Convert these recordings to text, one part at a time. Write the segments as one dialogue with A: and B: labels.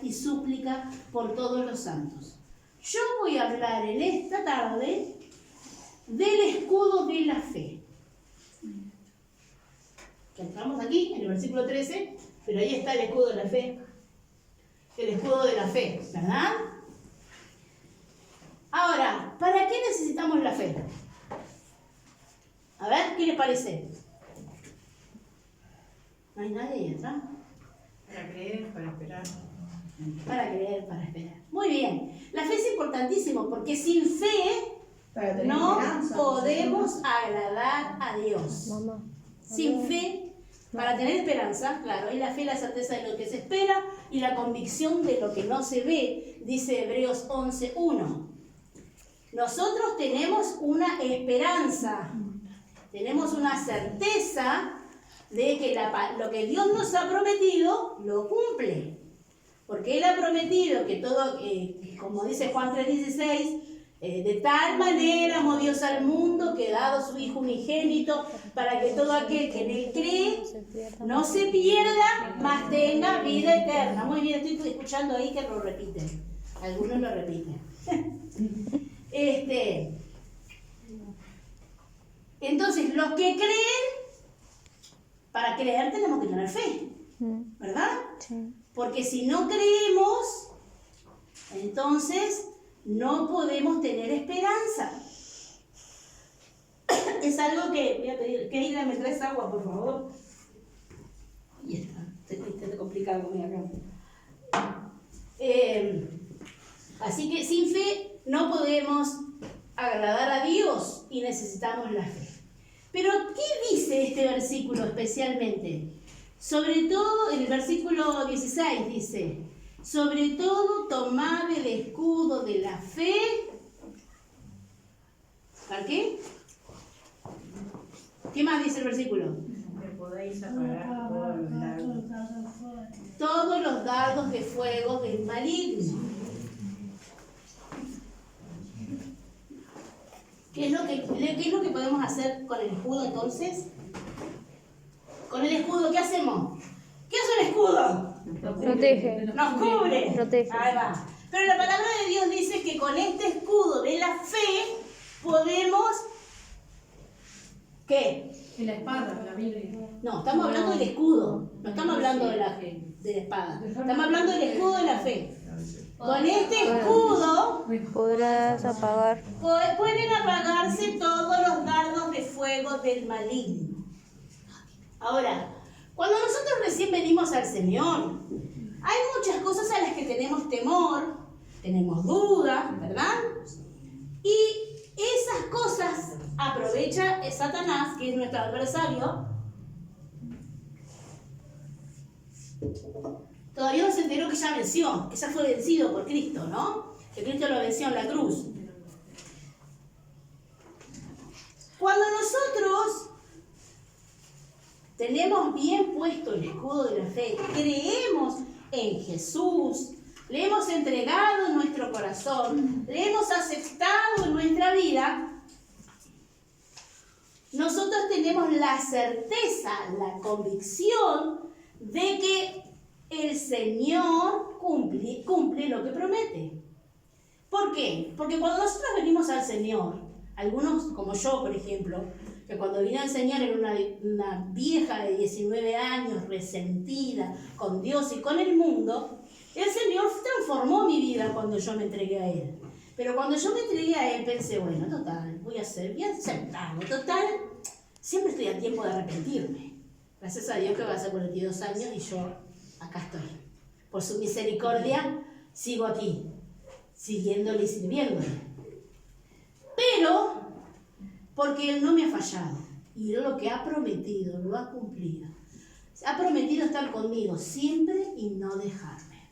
A: y súplica por todos los santos. Yo voy a hablar en esta tarde del escudo de la fe. Que entramos aquí en el versículo 13, pero ahí está el escudo de la fe. El escudo de la fe, ¿verdad? Ahora, ¿para qué necesitamos la fe? A ver, ¿qué les parece? ¿No hay nadie ahí atrás?
B: Para creer, para esperar.
A: Para creer, para esperar. Muy bien. La fe es importantísimo porque sin fe no podemos agradar a Dios. Sin fe, para tener esperanza, claro, es la fe, la certeza de lo que se espera y la convicción de lo que no se ve, dice Hebreos 11:1. Nosotros tenemos una esperanza, tenemos una certeza de que lo que Dios nos ha prometido, lo cumple. Porque Él ha prometido que todo, como dice Juan 3:16, de tal manera amó Dios al mundo que ha dado su Hijo unigénito para que todo aquel que en Él cree no se pierda, mas tenga vida eterna. Muy bien, estoy escuchando ahí que lo repiten. Algunos lo repiten. Entonces, los que creen, para creer tenemos que tener fe, ¿verdad? Sí. Porque si no creemos, entonces no podemos tener esperanza. Es algo que voy a pedir, Keila, ¿me traes agua, por favor? Ya está, está complicado conmigo acá. Así que sin fe no podemos agradar a Dios y necesitamos la fe. Pero, ¿qué dice este versículo especialmente? Sobre todo, en el versículo 16 dice, sobre todo tomad el escudo de la fe. ¿Para qué? ¿Qué más dice el versículo?
B: Que podéis apagar
A: todos los dardos de fuego del maligno. ¿Qué es lo que podemos hacer con el escudo entonces? Con el escudo, ¿qué hacemos? ¿Qué hace el escudo?
C: Protege.
A: Nos cubre.
C: Protege.
A: Ahí va. Pero la palabra de Dios dice que con este escudo de la fe podemos... ¿Qué?
B: Y la espada, la Biblia.
A: No, estamos hablando del escudo. No estamos hablando de la espada. Estamos hablando del escudo de la fe. Con este escudo
C: podrás apagar.
A: pueden apagarse todos los dardos de fuego del maligno. Ahora, cuando nosotros recién venimos al Señor, hay muchas cosas a las que tenemos temor, tenemos dudas, ¿verdad? Y esas cosas aprovecha Satanás, que es nuestro adversario. Todavía no se enteró que ya venció, que ya fue vencido por Cristo, ¿no? Que Cristo lo venció en la cruz. Cuando nosotros tenemos bien puesto el escudo de la fe, creemos en Jesús, le hemos entregado nuestro corazón, le hemos aceptado en nuestra vida, nosotros tenemos la certeza, la convicción de que el Señor cumple lo que promete. ¿Por qué? Porque cuando nosotros venimos al Señor, algunos como yo, por ejemplo, que cuando vine al Señor era una vieja de 19 años, resentida con Dios y con el mundo, el Señor transformó mi vida cuando yo me entregué a Él. Pero cuando yo me entregué a Él pensé, bueno, total, voy a aceptarlo, total, siempre estoy a tiempo de arrepentirme. Gracias a Dios que va a ser 42 años y yo acá estoy. Por su misericordia sigo aquí, siguiéndole y sirviéndole. Pero porque Él no me ha fallado y lo que ha prometido lo ha cumplido. Ha prometido estar conmigo siempre y no dejarme.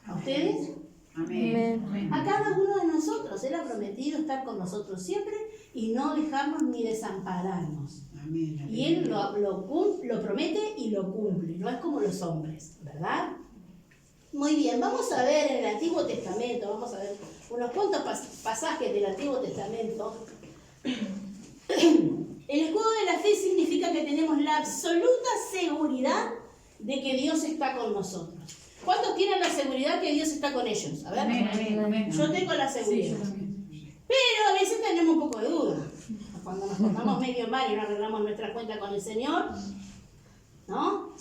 A: ¿A ustedes?
B: Amén.
A: A cada uno de nosotros. Él ha prometido estar con nosotros siempre y no dejarnos ni desampararnos.
B: Amén.
A: Y Él lo promete y lo cumple. No es como los hombres, ¿verdad? Muy bien, vamos a ver en el Antiguo Testamento, vamos a ver unos cuantos pasajes del Antiguo Testamento. El escudo de la fe significa que tenemos la absoluta seguridad de que Dios está con nosotros. ¿Cuántos tienen la seguridad que Dios está con ellos? A ver.
B: Amén, amén, amén.
A: Yo tengo la
B: Sí,
A: seguridad.
B: yo también.
A: Pero a veces tenemos un poco de duda. Cuando nos portamos medio mal y no arreglamos nuestra cuenta con el Señor, ¿no?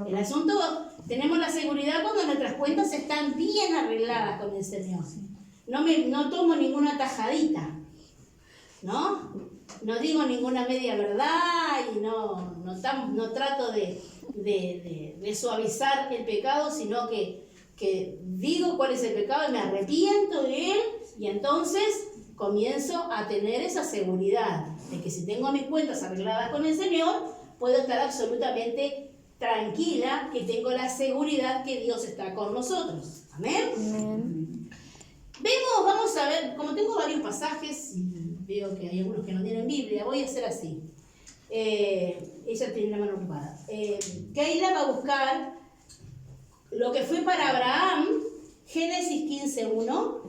A: El asunto, tenemos la seguridad cuando nuestras cuentas están bien arregladas con el Señor. No tomo ninguna tajadita, ¿no? No digo ninguna media verdad y no trato de suavizar el pecado, sino que digo cuál es el pecado y me arrepiento de él, y entonces comienzo a tener esa seguridad de que si tengo mis cuentas arregladas con el Señor, puedo estar absolutamente tranquila, que tengo la seguridad que Dios está con nosotros. Amén. Vamos a ver, como tengo varios pasajes y veo que hay algunos que no tienen Biblia, voy a hacer así. Ella tiene la mano ocupada. Keila va a buscar lo que fue para Abraham, Génesis 15:1.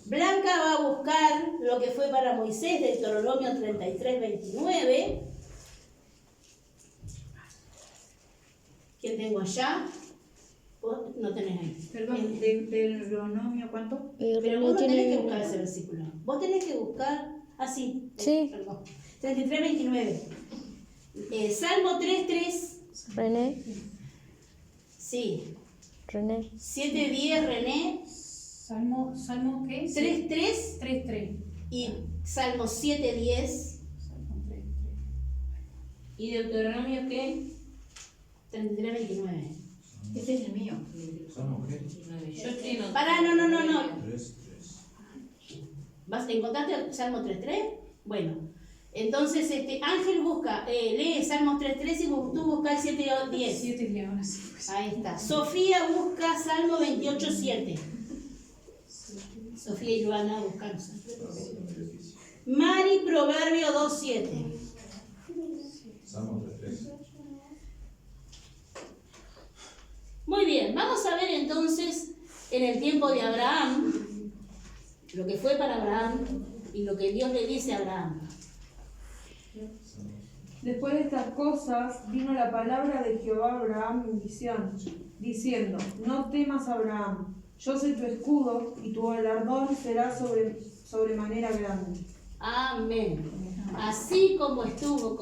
A: Blanca va a buscar lo que fue para Moisés, Deuteronomio 33:29. ¿Quién tengo allá? Vos no tenés ahí.
B: Perdón, Deuteronomio, ¿cuánto?
A: Pero vos no tenés que buscar ese versículo. Vos tenés que buscar así.
C: Sí.
A: Perdón. 33:29. Salmo 3:3.
C: René.
A: Sí.
C: René.
A: 7:10, René.
B: Salmo ¿qué?
A: 3:3
B: 3:3.
A: y Salmo 7:10.
B: Salmo 3:3.
D: ¿Y Deuteronomio qué?
A: 33:29.
B: Este es el mío.
E: ¿Salmo qué?
D: Yo estoy en
A: Pará, no.
E: 3.
A: ¿Encontraste el Salmo 3:3? Bueno, entonces Ángel busca, lee Salmos 3:3 y tú buscas el 7:10.
B: 7:10, ahora sí. Pues.
A: Ahí está. Sofía busca Salmo 28:7. Sofía y Joana buscan. Mari, Proverbio 2:7.
E: Salmo 3:3.
A: Muy bien, vamos a ver entonces en el tiempo de Abraham, lo que fue para Abraham y lo que Dios le dice a Abraham.
F: Después de estas cosas vino la palabra de Jehová a Abraham en visión, diciendo: No temas, Abraham, yo soy tu escudo y tu galardón será sobremanera grande.
A: Amén. Así como estuvo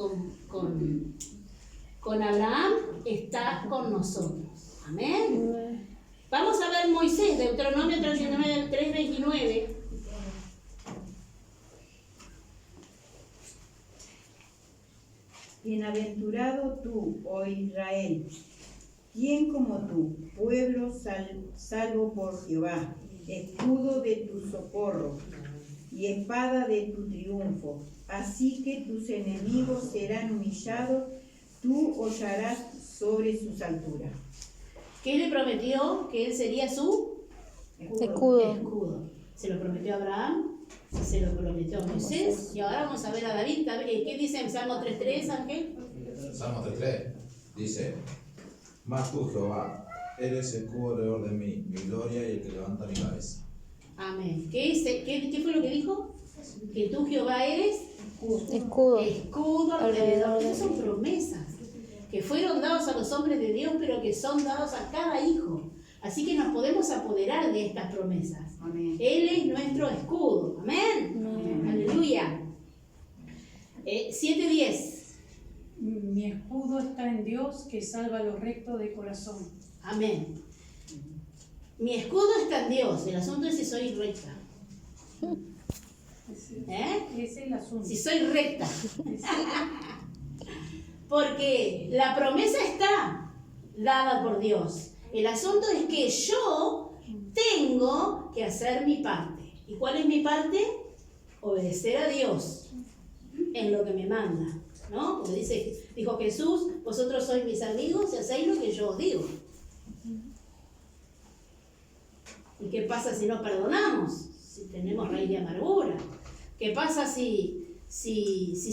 A: con Abraham, está con nosotros. Amén. Vamos a ver Moisés, Deuteronomio 3:29.
G: Bienaventurado tú, oh Israel, ¿quién como tú, pueblo salvo por Jehová, escudo de tu socorro y espada de tu triunfo? Así que tus enemigos serán humillados, tú hollarás sobre sus alturas.
A: ¿Qué le prometió? Que él sería su
C: Escudo.
A: Se lo prometió a Abraham, se lo prometió a Moisés, y ahora vamos a ver a David. ¿Qué dice en Salmo 3:3, Ángel?
E: Salmo 3:3 dice: Mas tú, Jehová, eres escudo alrededor de mí, mi gloria y el que levanta mi cabeza.
A: Amén. ¿Qué fue lo que dijo? Que tú, Jehová, eres
C: Escudo.
A: escudo alrededor. Esas son promesas que fueron dados a los hombres de Dios, pero que son dados a cada hijo. Así que nos podemos apoderar de estas promesas.
B: Amén.
A: Él es nuestro escudo. Amén.
C: Amén.
A: Aleluya. 7:10.
B: Mi escudo está en Dios que salva a los rectos de corazón.
A: Amén. Mi escudo está en Dios. El asunto es si soy recta.
B: Ese es el asunto.
A: Si soy recta. Porque la promesa está dada por Dios. El asunto es que yo tengo que hacer mi parte. ¿Y cuál es mi parte? Obedecer a Dios en lo que me manda, ¿no? Como dijo Jesús: vosotros sois mis amigos y hacéis lo que yo os digo. ¿Y qué pasa si no perdonamos? Si tenemos raíz de amargura. ¿Qué pasa si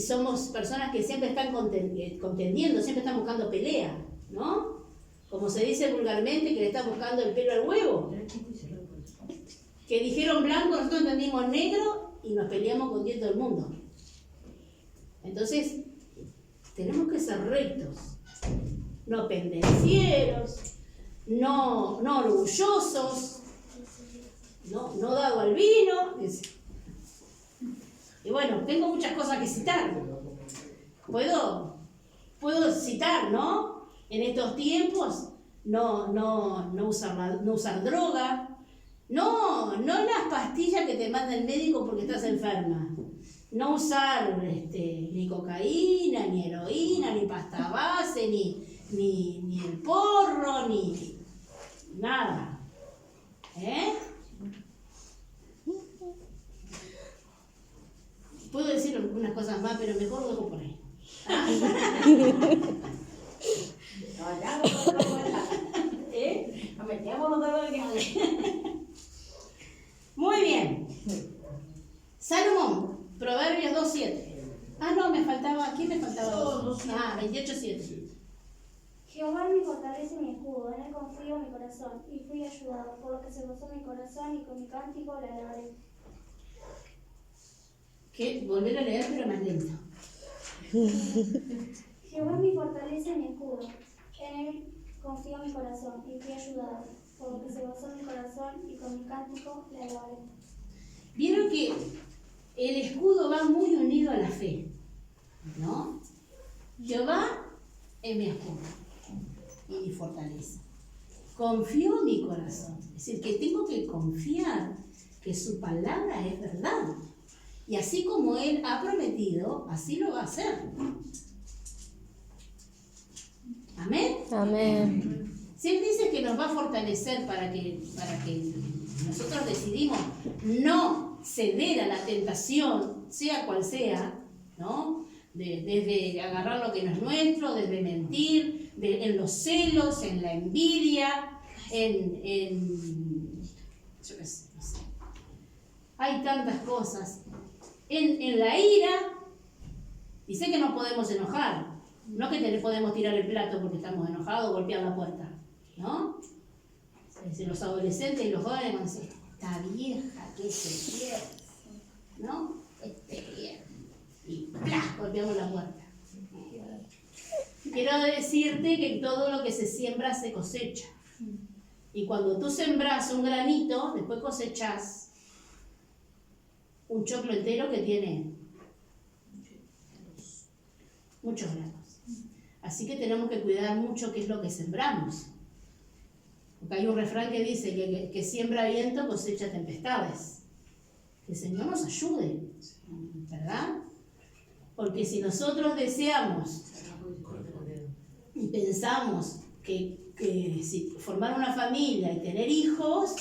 A: somos personas que siempre están contendiendo, siempre están buscando pelea, ¿no? Como se dice vulgarmente, que le están buscando el pelo al huevo. Que dijeron blanco, nosotros entendimos negro y nos peleamos con todo el mundo. Entonces, tenemos que ser rectos, no pendencieros, no orgullosos, no dado al vino. Y bueno, tengo muchas cosas que citar. Puedo citar, ¿no? En estos tiempos, no usar droga, no las pastillas que te manda el médico porque estás enferma. No usar ni cocaína, ni heroína, ni pasta base, ni el porro, ni nada. Puedo decir algunas cosas más, pero mejor lo dejo por ahí. Muy bien. Salomón, Proverbios 2:7. No, me faltaba, ¿quién me faltaba? 28:7.
H: Jehová es mi fortaleza y mi escudo, en él confío mi corazón, y fui ayudado, por lo que se gozó mi corazón, y con mi cántico le alabaré.
A: Volver a leer, pero más lento.
H: Jehová es mi fortaleza y mi escudo, en él confío mi corazón, y fui ayudado, por lo que se gozó mi corazón, y con mi cántico le alabaré.
A: Vieron que el escudo va muy unido a la fe, ¿no? Jehová es mi escudo y mi fortaleza. Confío en mi corazón. Es decir, que tengo que confiar que su palabra es verdad. Y así como Él ha prometido, así lo va a hacer. Amén.
C: Amén.
A: Si Él dice que nos va a fortalecer para que nosotros decidimos no ceder a la tentación, sea cual sea, ¿no? Desde agarrar lo que no es nuestro, desde mentir, en los celos, en la envidia, yo qué sé, no sé. Hay tantas cosas. En la ira, y sé que nos podemos enojar, no que podemos tirar el plato porque estamos enojados o golpear la puerta, ¿no? Los adolescentes y los jóvenes van a decir, esta vieja que se pierde, ¿no? Vieja. Y ¡plá! Golpeamos la puerta. Quiero decirte que todo lo que se siembra se cosecha. Y cuando tú sembras un granito, después cosechas un choclo entero que tiene muchos granos. Así que tenemos que cuidar mucho qué es lo que sembramos. Porque hay un refrán que dice que siembra viento cosecha tempestades. Que el Señor nos ayude, ¿verdad? Porque si nosotros deseamos y pensamos que si formar una familia y tener hijos,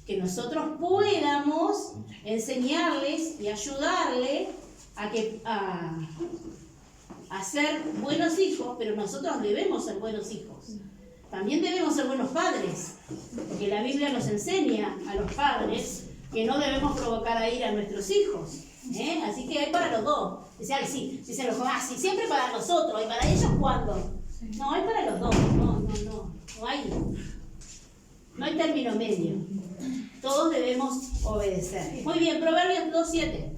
A: que nosotros podamos enseñarles y ayudarles a ser buenos hijos, pero nosotros debemos ser buenos hijos. También debemos ser buenos padres, porque la Biblia nos enseña a los padres que no debemos provocar a ira a nuestros hijos. Así que hay para los dos. Dicen los jóvenes, sí, siempre para nosotros, ¿y para ellos cuándo? No, hay para los dos. No hay término medio. Todos debemos obedecer. Muy bien, Proverbios 2:7.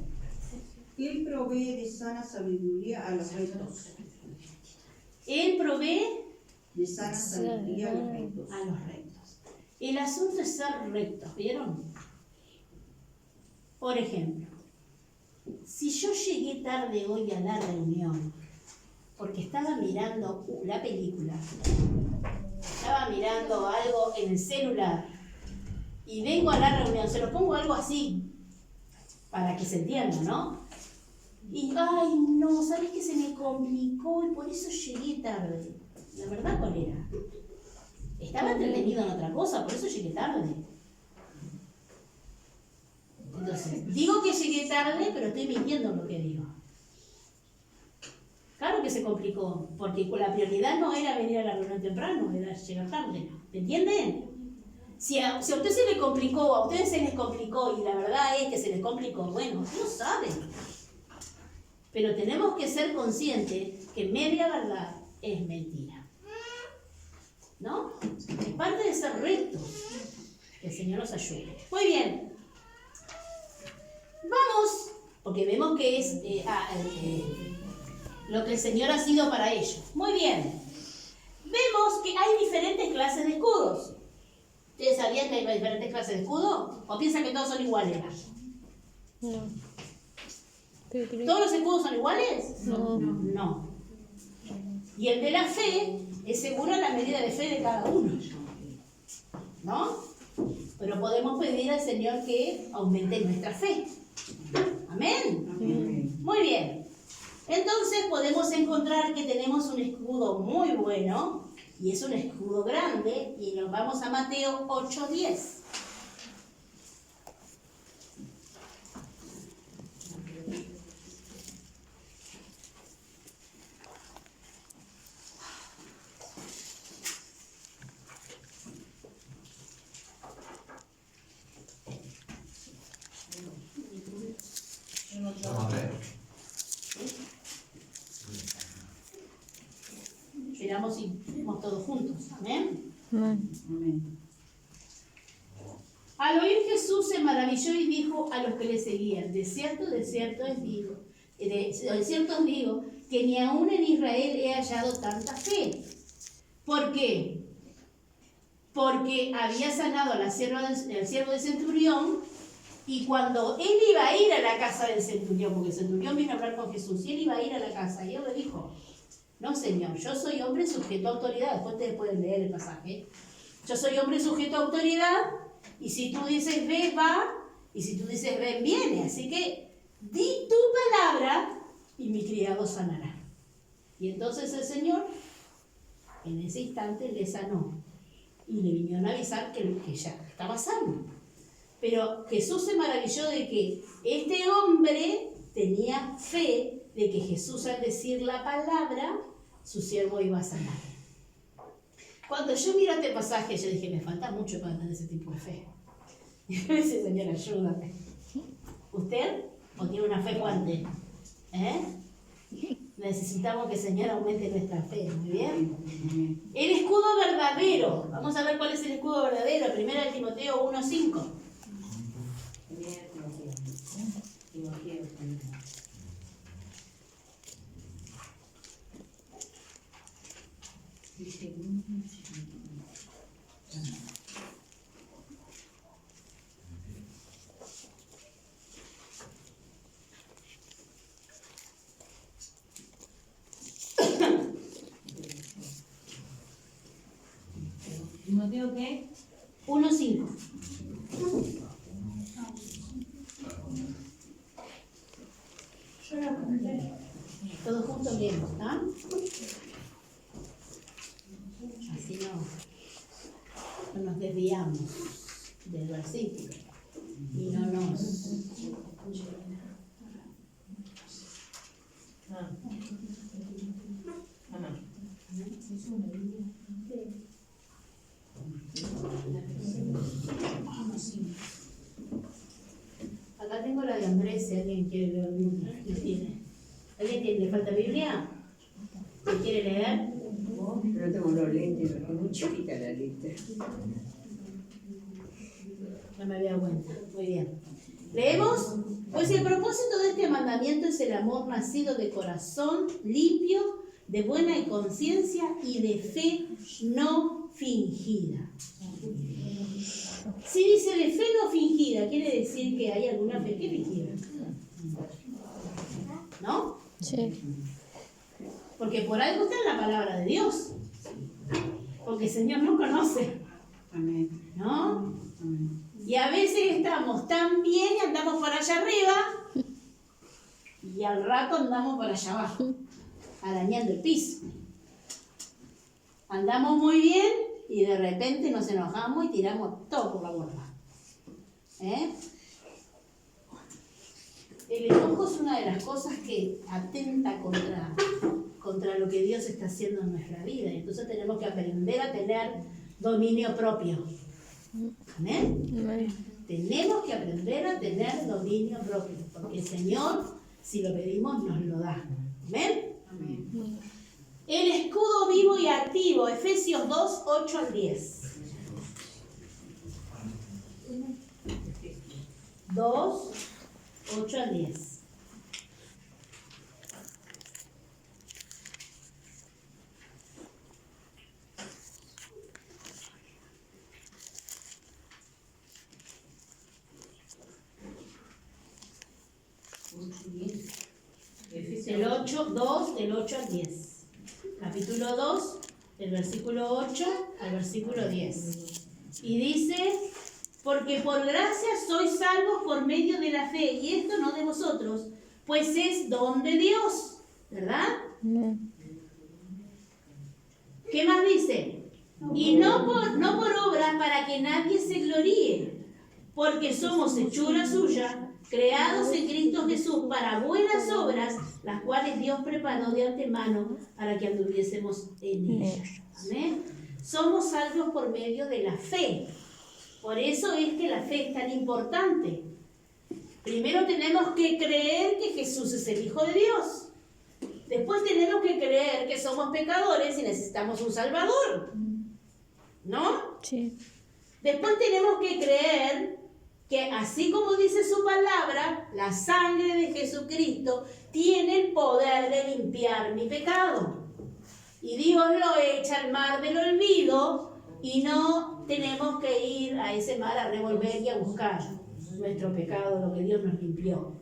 G: Él provee de sana sabiduría a los rectos.
A: Él provee
G: De sana sabiduría a los rectos.
A: a los rectos. El asunto es ser rectos, ¿vieron? Por ejemplo, si yo llegué tarde hoy a la reunión porque estaba mirando la película, estaba mirando algo en el celular y vengo a la reunión, se lo pongo algo así para que se entienda, ¿no? Y, ay, no, ¿sabes qué? Se me complicó y por eso llegué tarde. ¿La verdad cuál era? Estaba entretenido en otra cosa, por eso llegué tarde. Entonces, digo que llegué tarde, pero estoy mintiendo en lo que digo. Claro que se complicó, porque la prioridad no era venir a la reunión temprano, era llegar tarde. ¿Me entienden? Si a usted se le complicó, o a ustedes se les complicó, y la verdad es que se les complicó, bueno, Dios sabe. Pero tenemos que ser conscientes que media verdad es mentira. ¿No? Es parte de ser rectos. Que el Señor nos ayude. Muy bien. Vamos, porque vemos que es lo que el Señor ha sido para ellos. Muy bien. vemos que hay diferentes clases de escudos. ¿Ustedes sabían que hay diferentes clases de escudo? ¿O piensan que todos son iguales?
C: No.
A: ¿Todos los escudos son iguales?
C: No.
A: No. Y el de la fe es según la medida de fe de cada uno. ¿No? Pero podemos pedir al Señor que aumente nuestra fe. Amén. Muy bien. Entonces podemos encontrar que tenemos un escudo muy bueno y es un escudo grande y nos vamos a Mateo 8:10.
E: Yo mandé.
A: Miramos y vemos todos juntos. Amén.
G: Amén.
A: Al oír Jesús se maravilló y dijo a los que le seguían: de cierto os digo que ni aún en Israel he hallado tanta fe. ¿Por qué? Porque había sanado al siervo del centurión, y cuando él iba a ir a la casa del centurión, porque el centurión vino a hablar con Jesús, y él iba a ir a la casa, y él le dijo: no, Señor, yo soy hombre sujeto a autoridad. Después ustedes pueden leer el pasaje. Yo soy hombre sujeto a autoridad, y si tú dices ve, va, y si tú dices ven, viene. Así que di tu palabra y mi criado sanará. Y entonces el Señor en ese instante le sanó y le vinieron a avisar que ya estaba sano. Pero Jesús se maravilló de que este hombre tenía fe de que Jesús, al decir la palabra, su siervo iba a sanar. Cuando yo miro este pasaje, yo dije: me falta mucho para tener ese tipo de fe. Y yo le dije: Señor, ayúdame. ¿Usted? ¿O tiene una fe fuerte? Necesitamos que el Señor aumente nuestra fe. Muy bien. El escudo verdadero. Vamos a ver cuál es el escudo verdadero. 1 Timoteo 1:5.
D: ¿Timoteo qué?
A: 1:5. Todos juntos leemos, ¿no? Así no nos desviamos del versículo y no nos... Acá tengo la de Andrés, si alguien quiere leer Biblia. ¿Lo tiene? ¿Alguien le falta Biblia? ¿Se quiere leer?
G: No tengo los lentes, porque es muy chiquita la letra.
A: No me había dado cuenta. Muy bien. ¿Leemos? Pues el propósito de este mandamiento es el amor nacido de corazón limpio, de buena conciencia y de fe no fingida. Si dice de fe no fingida, quiere decir que hay alguna fe que fingida. ¿No?
C: Sí.
A: Porque por algo está en la palabra de Dios. Porque el Señor no conoce.
G: Amén.
A: ¿No?
G: Amén.
A: Y a veces estamos tan bien y andamos por allá arriba, y al rato andamos por allá abajo, arañando el piso. Andamos muy bien y de repente nos enojamos y tiramos todo por la borda. El enojo es una de las cosas que atenta contra lo que Dios está haciendo en nuestra vida. Entonces tenemos que aprender a tener dominio propio. ¿Amén?
C: Amén.
A: Tenemos que aprender a tener dominio propio, porque el Señor, si lo pedimos, nos lo da. ¿Amén?
G: Amén.
A: El escudo vivo y activo, Efesios 2, 8 al 10. 2, 8 al 10. 2 del 8 al 10. Capítulo 2, del versículo 8 al versículo 10. Y dice, porque por gracia sois salvos por medio de la fe, y esto no de vosotros, pues es don de Dios, ¿verdad? ¿Qué más dice? Y no por obras para que nadie se gloríe, porque somos hechura suya, creados en Cristo Jesús para buenas obras, las cuales Dios preparó de antemano para que anduviésemos en ellas. Amén. Somos salvos por medio de la fe. Por eso es que la fe es tan importante. Primero tenemos que creer que Jesús es el Hijo de Dios. Después tenemos que creer que somos pecadores y necesitamos un Salvador. ¿No?
C: Sí.
A: Después tenemos que creer que así como dice su palabra, la sangre de Jesucristo tiene el poder de limpiar mi pecado. Y Dios lo echa al mar del olvido y no tenemos que ir a ese mar a revolver y a buscar nuestro pecado, lo que Dios nos limpió.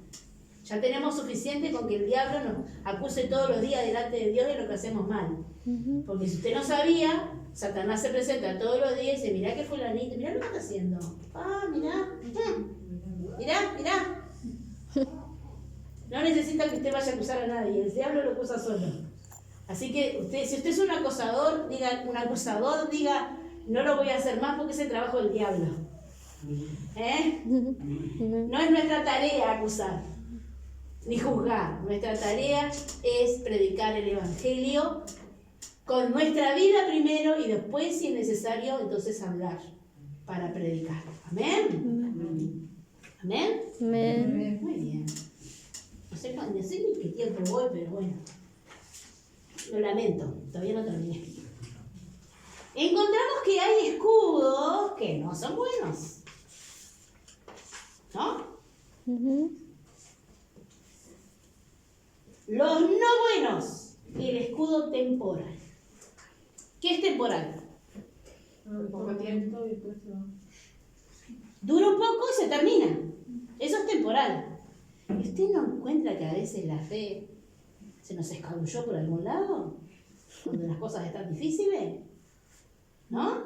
A: Ya tenemos suficiente con que el diablo nos acuse todos los días delante de Dios de lo que hacemos mal. Porque si usted no sabía, Satanás se presenta todos los días y dice, mirá que fulanito, mirá lo que está haciendo. Ah, mirá, mirá. No necesita que usted vaya a acusar a nadie, el diablo lo acusa solo. Así que si usted es un acusador, diga, no lo voy a hacer más porque es el trabajo del diablo. No es nuestra tarea acusar, ni juzgar. Nuestra tarea es predicar el Evangelio con nuestra vida primero y después, si es necesario, entonces hablar para predicar. ¿Amén? ¿Amén?
C: Amén.
A: Muy bien. No sé ni qué tiempo voy, pero bueno. Lo lamento, todavía no terminé. Encontramos que hay escudos que no son buenos. ¿No? Los no buenos y el escudo temporal. ¿Qué es temporal?
F: Poco tiempo y después se va.
A: Dura un poco y se termina. Eso es temporal. ¿Y usted no encuentra que a veces la fe se nos escabulló por algún lado? Cuando las cosas están difíciles. ¿No?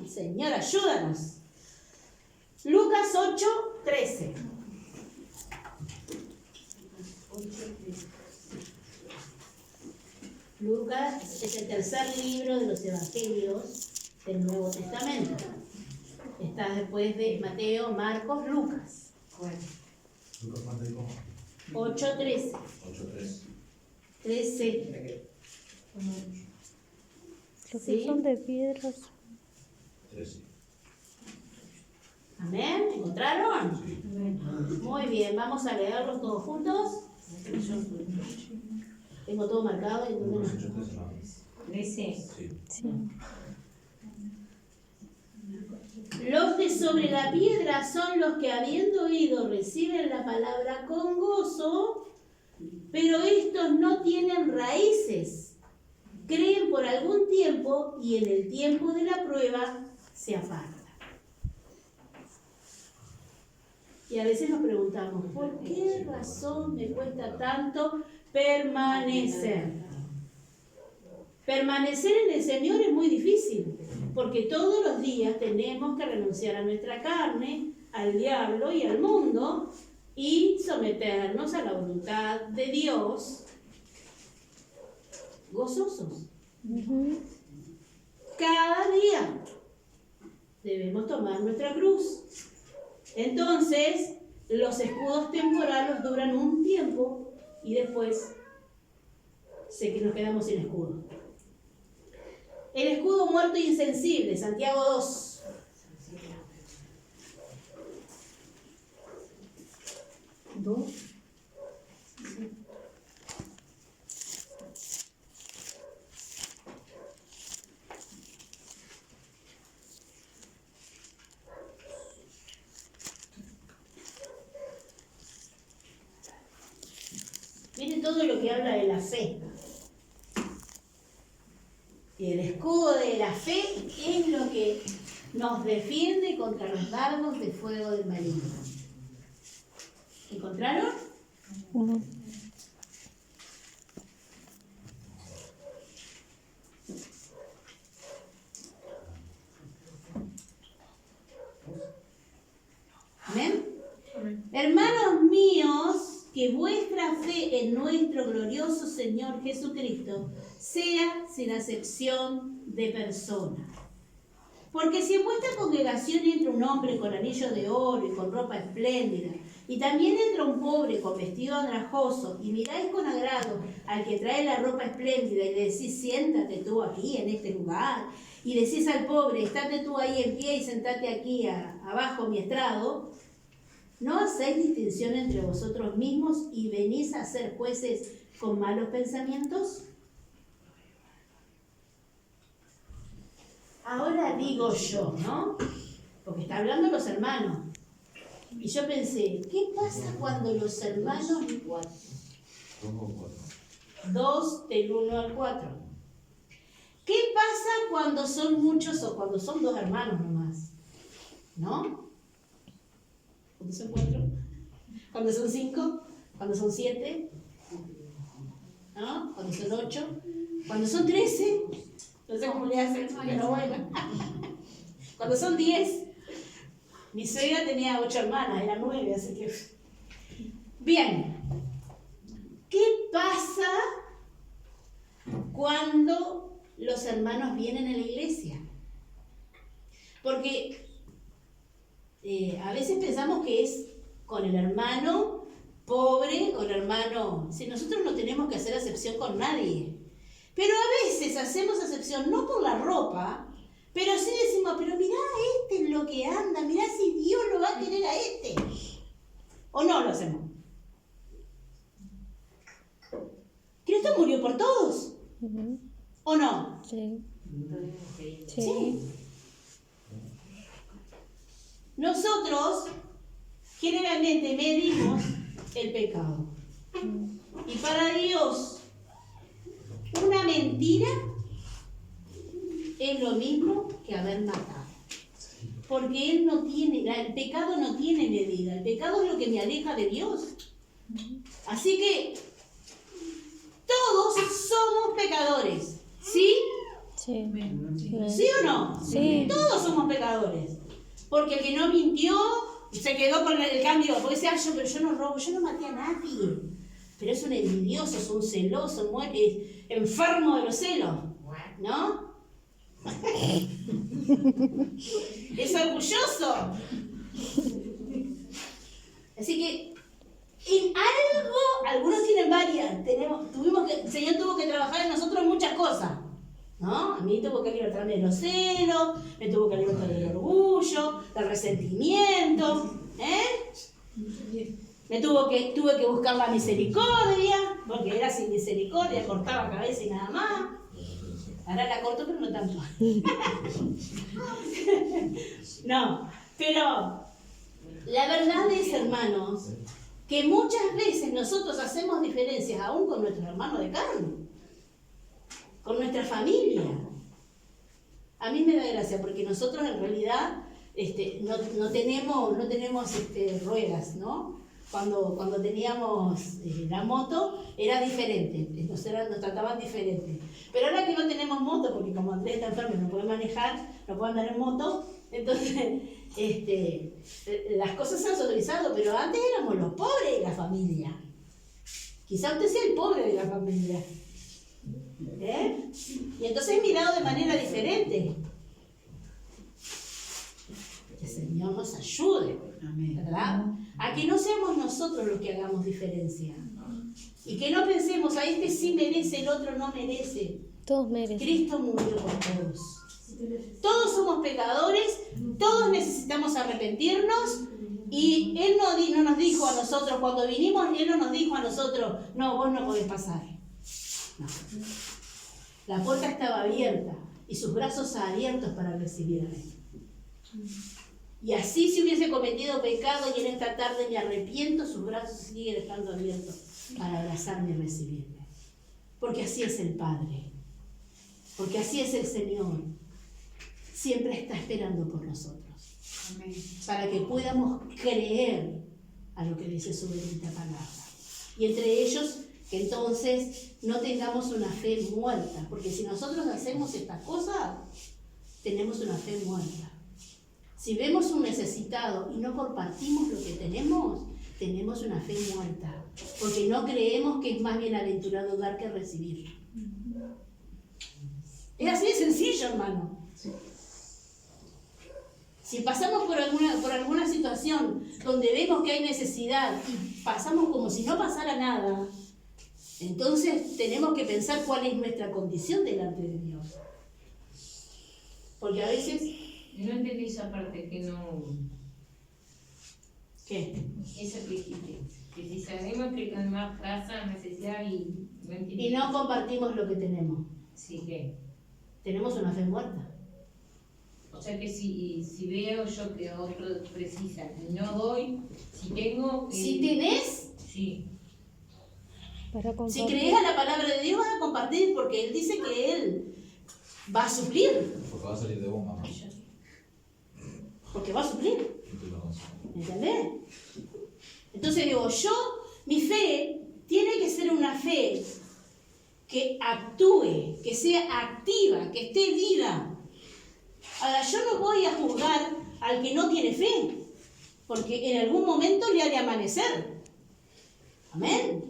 A: Señor, ayúdanos. Lucas 8:13. Lucas es el tercer libro de los Evangelios del Nuevo Testamento. Está después de Mateo, Marcos, Lucas.
E: Lucas, ¿cuánto dijo?
A: 8:13.
E: 8:3.
A: 13.
C: Los que son de piedras.
E: 13.
A: ¿Amén? ¿Encontraron?
E: Sí.
A: Muy bien, vamos a leerlos todos juntos. Tengo todo marcado y
E: Lucas
A: entonces
E: 8:3 no.
G: 13.
E: Sí.
C: Sí.
A: los de sobre la piedra son los que habiendo oído reciben la palabra con gozo, pero estos no tienen raíces. Creen por algún tiempo y en el tiempo de la prueba se apartan. Y a veces nos preguntamos, ¿por qué razón me cuesta tanto permanecer? Permanecer en el Señor es muy difícil, porque todos los días tenemos que renunciar a nuestra carne, al diablo y al mundo, y someternos a la voluntad de Dios, gozosos. Cada día debemos tomar nuestra cruz. Entonces, los escudos temporales duran un tiempo y después sé que nos quedamos sin escudo. El escudo muerto e insensible, Santiago 2. Miren todo lo que habla de la fe. Y el escudo de la fe es lo que nos defiende contra los dardos de fuego del maligno. ¿Encontraron?
C: Amén.
A: Amén. Hermanos míos, que vuestra fe en nuestro glorioso Señor Jesucristo sea sin acepción de persona. Porque si en vuestra congregación entra un hombre con anillo de oro y con ropa espléndida, y también entra un pobre con vestido andrajoso, y miráis con agrado al que trae la ropa espléndida y le decís, siéntate tú aquí en este lugar, y decís al pobre, estate tú ahí en pie y sentate aquí abajo mi estrado, ¿no hacéis distinción entre vosotros mismos y venís a ser jueces con malos pensamientos? Ahora digo yo, ¿no? Porque está hablando los hermanos. Y yo pensé, ¿qué pasa cuando los hermanos 2 del 1 al 4? ¿Qué pasa cuando son muchos o cuando son 2 hermanos nomás? ¿No? ¿Cuándo son 4? ¿Cuándo son 5? ¿Cuándo son 7? ¿No? ¿Cuándo son 8? ¿Cuándo son 13? No sé cómo le hacen, pero bueno. Cuando son 10. Mi suegra tenía 8 hermanas, eran 9, así que... Bien. ¿Qué pasa cuando los hermanos vienen a la iglesia? Porque a veces pensamos que es con el hermano pobre o el hermano... Si nosotros no tenemos que hacer acepción con nadie. Pero a veces hacemos acepción no por la ropa, pero sí decimos, pero mirá este es lo que anda, mirá si Dios lo va a querer a este. ¿O no lo hacemos? Cristo murió por todos. ¿O no?
C: Sí.
A: Sí. Nosotros generalmente medimos el pecado. Y para Dios, una mentira es lo mismo que haber matado. Porque Él no tiene, el pecado no tiene medida. El pecado es lo que me aleja de Dios. Así que todos somos pecadores. ¿Sí?
C: Sí.
A: ¿Sí o no?
C: Sí.
A: Todos somos pecadores. Porque el que no mintió se quedó con el cambio. Porque dice, pero yo no robo, yo no maté a nadie. Pero es un envidioso, es un celoso, enfermo de los celos. ¿No? Es orgulloso. Así que en algo, algunos tienen varias. El Señor tuvo que trabajar en nosotros en muchas cosas. ¿No? A mí tuvo que libertarme de los celos, me tuvo que libertar del orgullo, del resentimiento. Tuve que buscar la misericordia, porque era sin misericordia, cortaba cabeza y nada más. Ahora la corto, pero no tanto. No, pero la verdad es, hermanos, que muchas veces nosotros hacemos diferencias aún con nuestros hermanos de carne, con nuestra familia. A mí me da gracia porque nosotros en realidad no tenemos ruedas, ¿no? Cuando teníamos la moto era diferente, nos trataban diferente. Pero ahora que no tenemos moto, porque como Andrés está enfermo y no puede manejar, no puede andar en moto, entonces las cosas se han autorizado, pero antes éramos los pobres de la familia. Quizá usted sea el pobre de la familia. Y entonces es mirado de manera diferente. Que el Señor nos ayude, ¿verdad? A que no seamos nosotros los que hagamos diferencia. Y que no pensemos, a este sí merece, el otro no merece.
C: Todos merecen.
A: Cristo murió por todos. Todos somos pecadores, todos necesitamos arrepentirnos. Y Él no nos dijo a nosotros, cuando vinimos, Él no nos dijo a nosotros, no, vos no podés pasar. No. La puerta estaba abierta y sus brazos abiertos para recibirme. Y así si hubiese cometido pecado y en esta tarde me arrepiento, sus brazos siguen estando abiertos para abrazarme y recibirme. Porque así es el Padre. Porque así es el Señor. Siempre está esperando por nosotros. Amén. Para que podamos creer a lo que dice su bendita palabra. Y entre ellos, que entonces no tengamos una fe muerta, porque si nosotros hacemos estas cosas, tenemos una fe muerta. Si vemos un necesitado y no compartimos lo que tenemos una fe muerta, porque no creemos que es más bienaventurado dar que recibir. Es así de sencillo, hermano. Si pasamos por alguna situación donde vemos que hay necesidad y pasamos como si no pasara nada, entonces tenemos que pensar cuál es nuestra condición delante de Dios. Porque a veces...
D: No entendí esa parte que no...
A: ¿Qué?
D: Esa que dijiste. Que si sabemos que con más pasa necesidad y no entendí.
A: Y no compartimos lo que tenemos.
D: Sí, ¿qué?
A: Tenemos una fe muerta.
D: O sea que si veo yo que otro precisa y no doy, si tengo...
A: Si tenés,
D: Sí.
C: Para
A: si
C: compartir.
A: crees a la palabra de Dios, vas a compartir, porque Él dice que Él va a suplir.
E: Porque va a salir de vos, mamá.
A: Porque va a suplir.
E: Y tú lo consumes.
A: ¿Entendés? Entonces digo, mi fe tiene que ser una fe que actúe, que sea activa, que esté viva. Ahora, yo no voy a juzgar al que no tiene fe, porque en algún momento le ha de amanecer. Amén.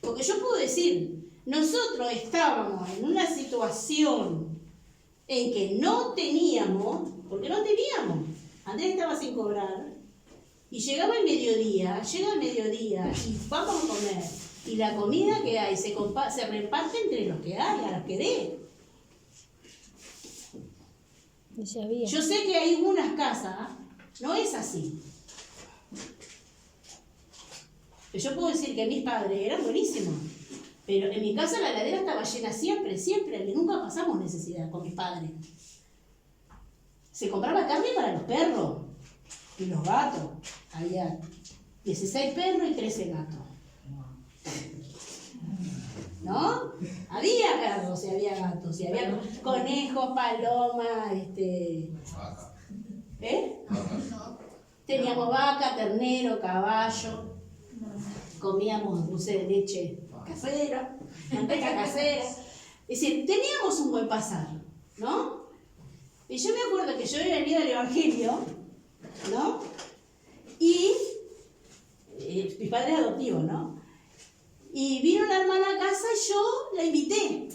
A: Porque yo puedo decir, nosotros estábamos en una situación en que no teníamos, porque no teníamos. Andrés estaba sin cobrar y llega el mediodía y vamos a comer. Y la comida que hay se reparte entre los que hay, a los que dé.
C: Y sabía.
A: Yo sé que hay unas casas, no es así. Pero yo puedo decir que mis padres eran buenísimos. Pero en mi casa la heladera estaba llena siempre, que nunca pasamos necesidad con mis padres. Se compraba carne para los perros y los gatos. Había 16 perros y 13 gatos. ¿No? Había perros y había gatos, y había conejos, palomas,
E: Vaca.
A: Vaca. Teníamos vaca, ternero, caballo. Comíamos dulce de leche casero, manteca casera. Es decir, teníamos un buen pasar, ¿no? Y yo me acuerdo que yo había venido al Evangelio, ¿no? Y mi padre es adoptivo, ¿no? Y vino una hermana a casa y yo la invité.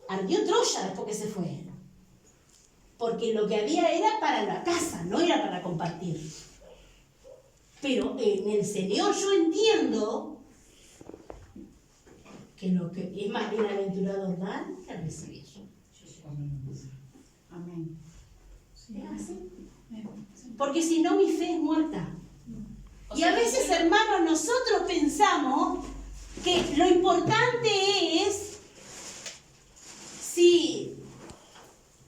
A: Ardió Troya después que se fue. Porque lo que había era para la casa, no era para compartir. Pero en el Señor yo entiendo que lo que es más bienaventurado dar que recibir.
G: Amén.
A: ¿Es así? Porque si no, mi fe es muerta. Y a veces, hermanos, nosotros pensamos que lo importante es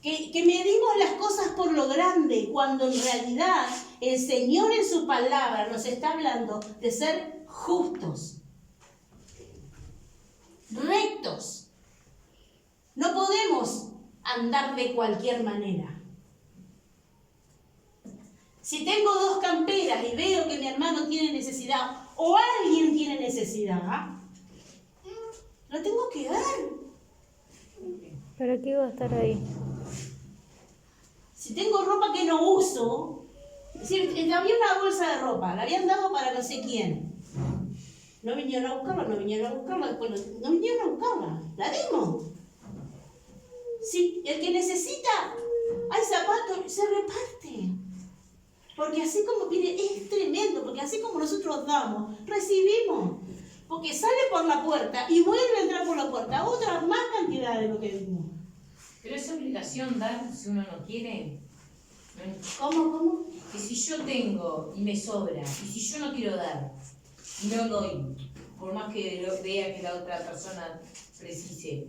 A: que medimos las cosas por lo grande, cuando en realidad el Señor en su palabra nos está hablando de ser justos, rectos. No podemos andar de cualquier manera. Si tengo 2 camperas y veo que mi hermano tiene necesidad o alguien tiene necesidad, lo tengo que dar.
C: ¿Para qué iba a estar ahí?
A: Si tengo ropa que no uso, es decir, había una bolsa de ropa, la habían dado para no sé quién. No vinieron a buscarla, después no vinieron a buscarla, la dimos. Si el que necesita, hay zapatos, se reparte. Porque así como viene, es tremendo, porque así como nosotros damos, recibimos. Porque sale por la puerta y vuelve a entrar por la puerta otra más cantidad de lo que dimos.
D: Pero es obligación dar si uno no quiere.
A: ¿Cómo?
D: Que si yo tengo y me sobra, y si yo no quiero dar, y no doy, por más que vea que la otra persona precise,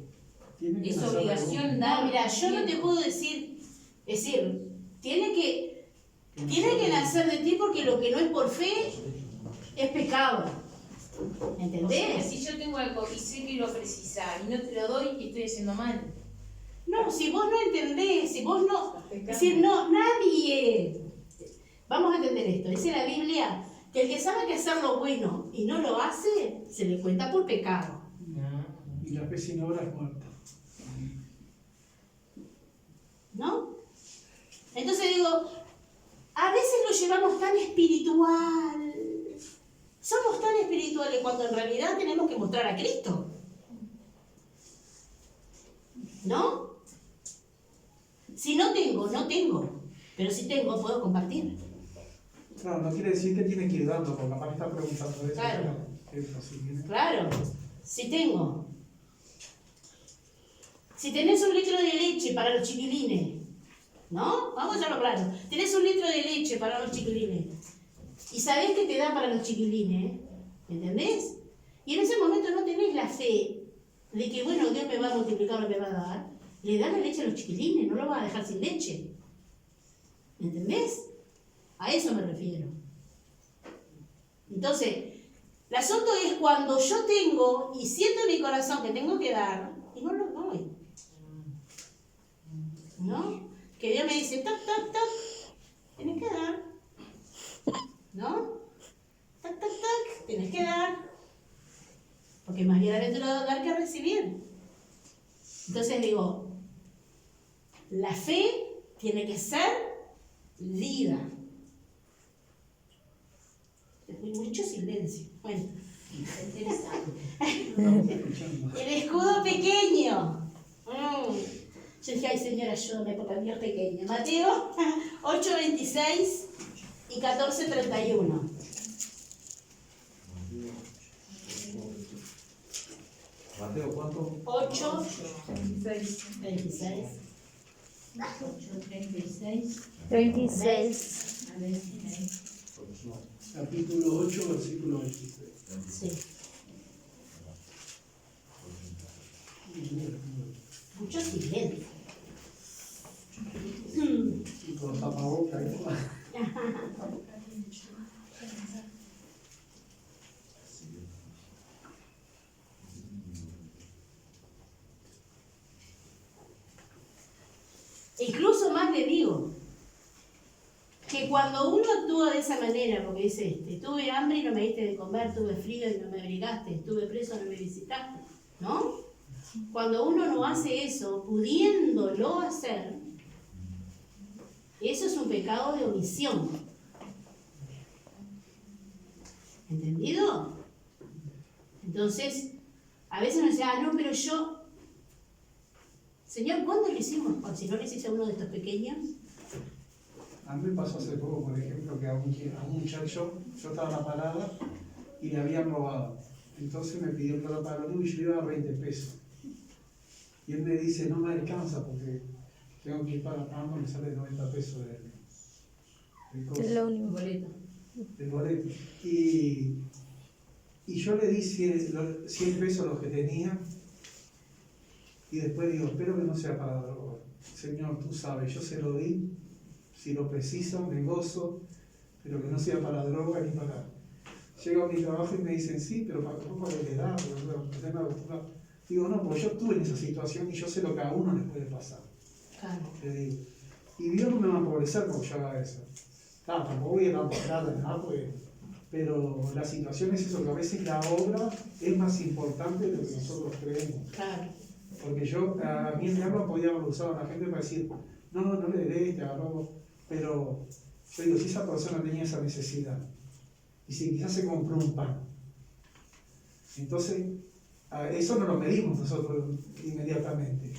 D: es obligación dar.
A: No, mira, yo no te puedo decir, es decir, tiene que nacer de ti, porque lo que no es por fe es pecado.
D: O sea,
A: ¿Entendés?
D: si yo tengo algo y sé que lo precisa y no te lo doy, estoy haciendo mal.
A: No, si vos no entendés, si vos no... Es decir, no, nadie Vamos a entender esto. Dice la Biblia que el que sabe que hacer lo bueno y no lo hace, se le cuenta por pecado.
I: Y la fe sin obra es muerta.
A: ¿No? Entonces digo, a veces lo llevamos tan espiritual. Somos tan espirituales cuando en realidad tenemos que mostrar a Cristo. ¿No? Si no tengo, no tengo. Pero si tengo, puedo compartir.
I: Claro, no quiere decir que tiene que ir dando, porque capaz está preguntando eso.
A: Claro.
I: Eso sí, ¿viene?
A: Claro, si tengo. Si tenés 1 litro de leche para los chiquilines, ¿no? Vamos a hacerlo claro. Tenés 1 litro de leche para los chiquilines y sabés que te da para los chiquilines, ¿entendés? Y en ese momento no tenés la fe de que, bueno, Dios me va a multiplicar o me va a dar. Le das la leche a los chiquilines, no lo vas a dejar sin leche. ¿Entendés? A eso me refiero. Entonces, el asunto es cuando yo tengo y siento en mi corazón que tengo que dar y no lo doy. ¿No? Que Dios me dice, tac, tac, tac, tienes que dar. ¿No? Tac, tac, tac, tienes que dar. Porque más bienaventurado dar que recibir. Entonces digo, la fe tiene que ser vida. Mucho silencio. Bueno. El escudo pequeño. Yo dije, ay Señor, ayúdame porque el mío es pequeño. Mateo 8:26 y 14:31.
E: Mateo, ¿cuánto?
D: 8:26.
C: 36.
D: A ver,
I: Capítulo 8, versículo 26.
A: Sí. Mucho silencio.
I: Y con tapabocas.
A: Incluso más le digo, que cuando uno actúa de esa manera, porque dice, tuve hambre y no me diste de comer, tuve frío y no me abrigaste, estuve preso y no me visitaste, ¿no? Cuando uno no hace eso, pudiéndolo hacer, eso es un pecado de omisión. ¿Entendido? Entonces, a veces uno dice, no, pero yo... Señor, ¿cuándo lo hicimos? O si no lo hiciste a uno de estos pequeños.
I: A mí me pasó hace poco, por ejemplo, que a un muchacho, yo estaba en la parada y le habían robado. Entonces me pidió plata para la luz y yo le iba a dar 20 pesos. Y él me dice, no me alcanza porque tengo que ir pagando, me sale 90 pesos
C: Es lo único.
I: del boleto. Y yo le di 100 pesos los que tenía y después digo, espero que no sea para droga. Señor, tú sabes, yo se lo di. Si lo precisa, me gozo, pero que no sea para droga ni para... Llego a mi trabajo y me dicen, sí, pero para que le da, digo, no, porque yo estuve en esa situación y yo sé lo que a uno le puede pasar.
A: Claro.
I: Le digo, y Dios no me va a favorecer porque yo haga eso. Claro, tampoco voy a dar plata, nada, pues, pero la situación es eso, que a veces la obra es más importante de lo que nosotros creemos.
A: Claro.
I: Porque a mí el diablo podía usar a la gente para decir, no le des, te agarró. Pero yo digo, si esa persona tenía esa necesidad, y si quizás se compró un pan, entonces eso no lo medimos nosotros inmediatamente.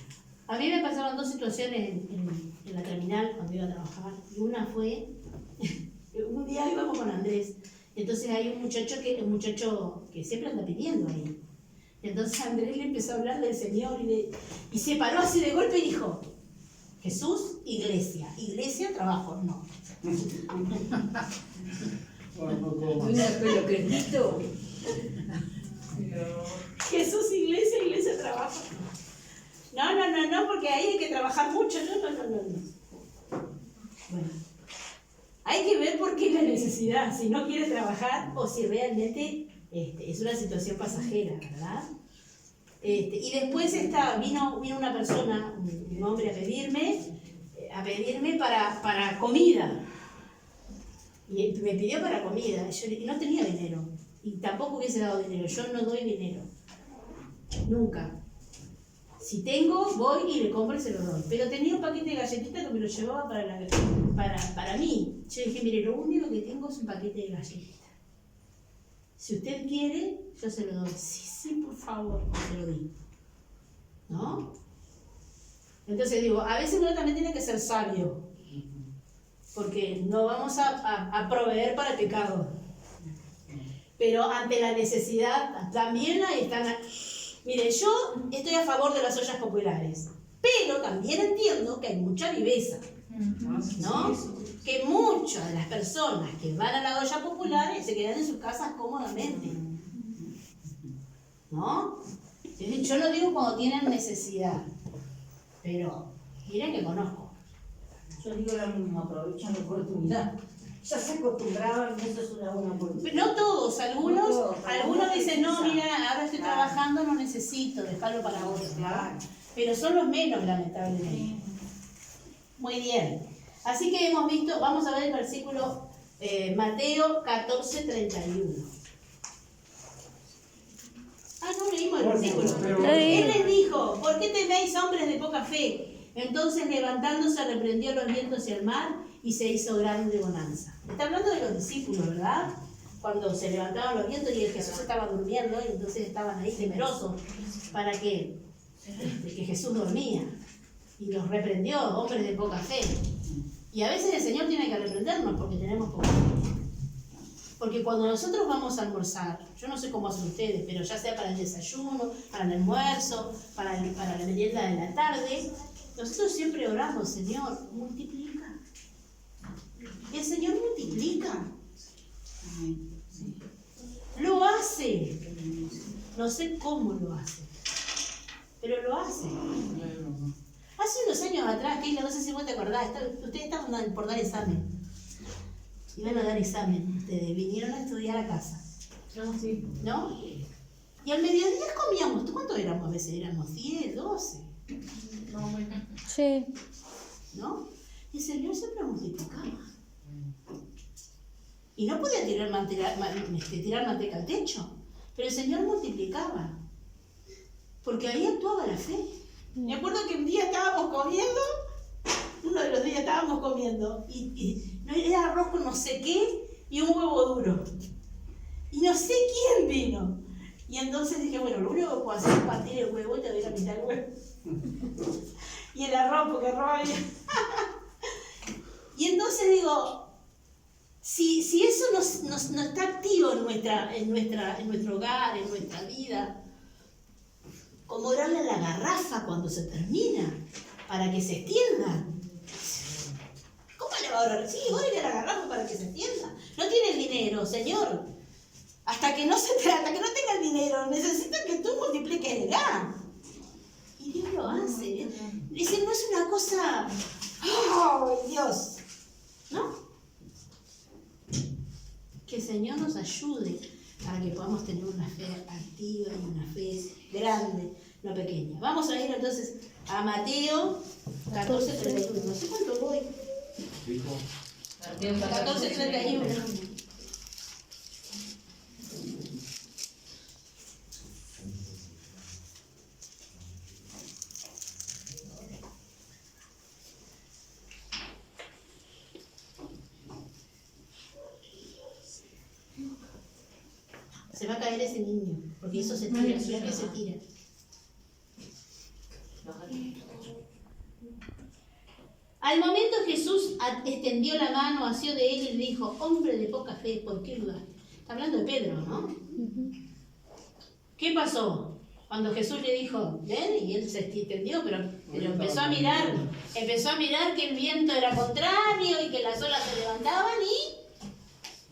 A: A mí me pasaron 2 situaciones en la terminal cuando iba a trabajar. Y una fue, un día íbamos con Andrés, entonces hay un muchacho que siempre anda pidiendo ahí. Entonces Andrés le empezó a hablar del Señor y se paró así de golpe y dijo, Jesús, iglesia. Iglesia, trabajo, no. Jesús, iglesia, iglesia, trabajo. No, porque ahí hay que trabajar mucho. No. Bueno, hay que ver por qué la necesidad, si no quiere trabajar o si realmente es una situación pasajera, ¿verdad? Y después vino una persona, un hombre a pedirme para comida. Y me pidió para comida, y no tenía dinero, y tampoco hubiese dado dinero, yo no doy dinero, nunca. Si tengo, voy y le compro y se lo doy. Pero tenía un paquete de galletitas que me lo llevaba para mí. Yo dije, mire, lo único que tengo es un paquete de galletitas. Si usted quiere, yo se lo doy. Sí, por favor, se lo di. ¿No? Entonces digo, a veces uno también tiene que ser sabio. Porque no vamos a proveer para el pecado. Pero ante la necesidad, también ahí están. Mire, yo estoy a favor de las ollas populares, pero también entiendo que hay mucha viveza, ¿no? Que muchas de las personas que van a la olla popular se quedan en sus casas cómodamente, ¿no? Yo no digo cuando tienen necesidad, pero miren que conozco.
J: Yo digo lo mismo, aprovechan la oportunidad. Ya se acostumbraban y eso es una buena oportunidad.
A: No todos, algunos,
J: No todos,
A: algunos dicen, no,
J: quizá.
A: mira, ahora estoy trabajando, no necesito, dejarlo para otro, ¿no? Pero son los menos, lamentablemente. Muy bien. Así que hemos visto, vamos a ver el versículo Mateo 14:31. Ah, no leímos el versículo. Él les dijo, ¿por qué teméis, hombres de poca fe? Entonces levantándose reprendió los vientos y el mar y se hizo grande bonanza. Está hablando de los discípulos, ¿verdad? Cuando se levantaban los vientos y el Jesús estaba durmiendo y entonces estaban ahí temerosos para que Jesús dormía. Y los reprendió, hombres de poca fe. Y a veces el Señor tiene que reprendernos porque tenemos poca fe. Porque cuando nosotros vamos a almorzar, yo no sé cómo hacen ustedes, pero ya sea para el desayuno, para el almuerzo, para la merienda de la tarde, nosotros siempre oramos, Señor, multiplica. El Señor multiplica. Lo hace. No sé cómo lo hace, pero lo hace. Hace unos años atrás, Keila, no sé si vos te acordás, ustedes estaban por dar examen. Iban a dar examen, ustedes vinieron a estudiar a casa. ¿No? Y al mediodía comíamos, ¿tú cuánto éramos a veces? Éramos 10, 12.
C: Sí.
A: ¿No? Y el Señor siempre multiplicaba. Y no podía tirar manteca al techo, pero el Señor multiplicaba. Porque ahí actuaba la fe. Me acuerdo que un día estábamos comiendo, uno de los días estábamos comiendo, y era arroz con no sé qué y un huevo duro. Y no sé quién vino. Y entonces dije, bueno, lo único que puedo hacer es partir el huevo y te doy la mitad del huevo. Y el arroz, porque arroz había. Y entonces digo, si eso no está activo en nuestro hogar, en nuestra vida, como darle a la garrafa cuando se termina, para que se extienda. ¿Cómo le va a orar? Sí, órale a la garrafa para que se extienda. No tiene el dinero, Señor. Hasta que no tenga el dinero, necesita que tú multipliques el gas. Y Dios lo hace. Dice, no es una cosa, ¡oh, Dios! ¿No? Que el Señor nos ayude para que podamos tener una fe activa y una fe grande, no pequeña. Vamos a ir entonces a Mateo 14:31. No sé cuánto voy.
D: Mateo
A: 14:31. Se va a caer ese niño, porque eso se tira, mira que se tira. Al momento Jesús extendió la mano, asió de él y le dijo, hombre de poca fe, ¿por qué dudaste? Está hablando de Pedro, ¿no? ¿Qué pasó? Cuando Jesús le dijo, ven, y él se extendió, pero empezó a mirar que el viento era contrario y que las olas se levantaban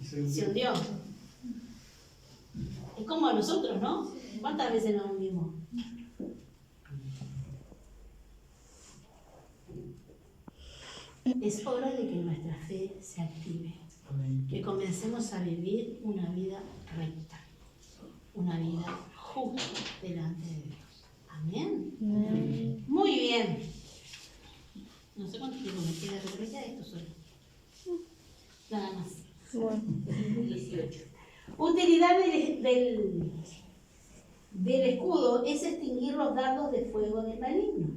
A: y se hundió. Es como a nosotros, ¿no? ¿Cuántas veces nos hundimos? Es hora de que nuestra fe se active, que comencemos a vivir una vida recta, una vida justa delante de Dios. Amén. Muy bien. No sé cuánto tiempo me queda, pero me queda esto solo. Nada más.
C: Bueno.
D: 18.
A: Utilidad del escudo es extinguir los dardos de fuego del maligno.